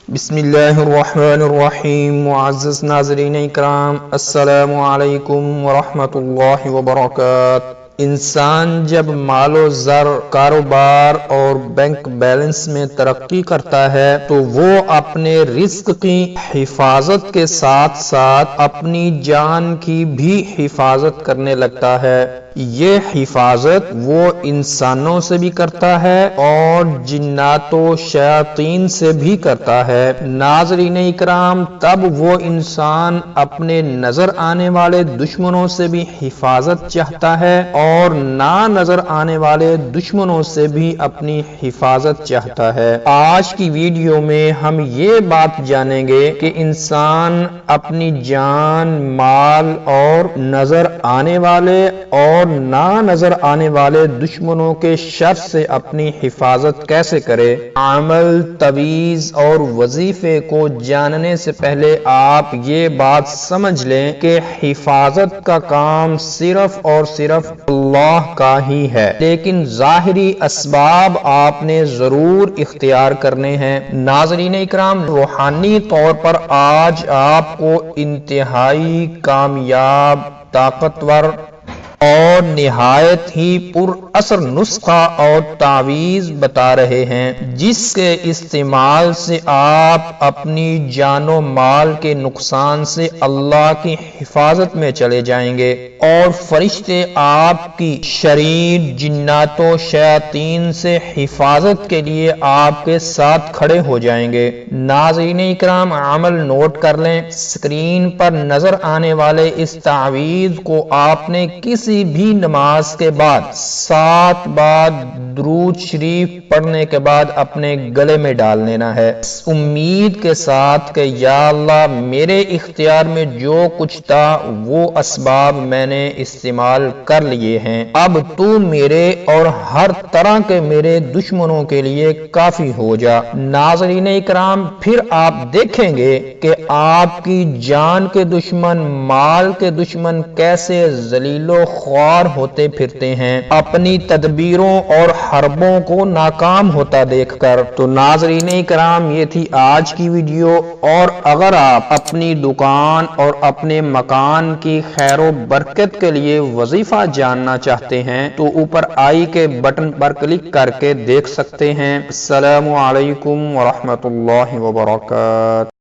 بسم اللہ الرحمن الرحیم۔ معزز ناظرین اکرام، السلام علیکم ورحمۃ اللہ وبرکاتہ۔ انسان جب مال و زر، کاروبار اور بینک بیلنس میں ترقی کرتا ہے تو وہ اپنے رزق کی حفاظت کے ساتھ ساتھ اپنی جان کی بھی حفاظت کرنے لگتا ہے۔ یہ حفاظت وہ انسانوں سے بھی کرتا ہے اور جنات و شیاطین سے بھی کرتا ہے۔ ناظرین اکرام، تب وہ انسان اپنے نظر آنے والے دشمنوں سے بھی حفاظت چاہتا ہے اور نا نظر آنے والے دشمنوں سے بھی اپنی حفاظت چاہتا ہے۔ آج کی ویڈیو میں ہم یہ بات جانیں گے کہ انسان اپنی جان، مال اور نظر آنے والے اور نا نظر آنے والے دشمنوں کے شر سے اپنی حفاظت کیسے کرے۔ عمل، تویز اور وظیفے کو جاننے سے پہلے آپ یہ بات سمجھ لیں کہ حفاظت کا کام صرف اور صرف اللہ کا ہی ہے، لیکن ظاہری اسباب آپ نے ضرور اختیار کرنے ہیں۔ ناظرین اکرام، روحانی طور پر آج آپ کو انتہائی کامیاب، طاقتور اور نہایت ہی پر اثر نسخہ اور تعویذ بتا رہے ہیں، جس کے استعمال سے آپ اپنی جان و مال کے نقصان سے اللہ کی حفاظت میں چلے جائیں گے اور فرشتے آپ کی شریر جنات و شیاطین سے حفاظت کے لیے آپ کے ساتھ کھڑے ہو جائیں گے۔ ناظرین اکرام، عمل نوٹ کر لیں۔ اسکرین پر نظر آنے والے اس تعویذ کو آپ نے کسی بھی نماز کے بعد 7 بار درود شریف پڑھنے کے بعد اپنے گلے میں ڈال لینا ہے، امید کے ساتھ کہ یا اللہ، میرے اختیار میں جو کچھ تھا وہ اسباب میں نے استعمال کر لیے ہیں، اب تو میرے اور ہر طرح کے میرے دشمنوں کے لیے کافی ہو جا۔ ناظرین اکرام، پھر آپ دیکھیں گے کہ آپ کی جان کے دشمن، مال کے دشمن کیسے ذلیل و خوار ہوتے پھرتے ہیں اپنی تدبیروں اور حربوں کو ناکام ہوتا دیکھ کر۔ تو ناظرین اکرام، یہ تھی آج کی ویڈیو، اور اگر آپ اپنی دکان اور اپنے مکان کی خیر و برکت کے لیے وظیفہ جاننا چاہتے ہیں تو اوپر آئی کے بٹن پر کلک کر کے دیکھ سکتے ہیں۔ السلام علیکم ورحمۃ اللہ وبرکاتہ۔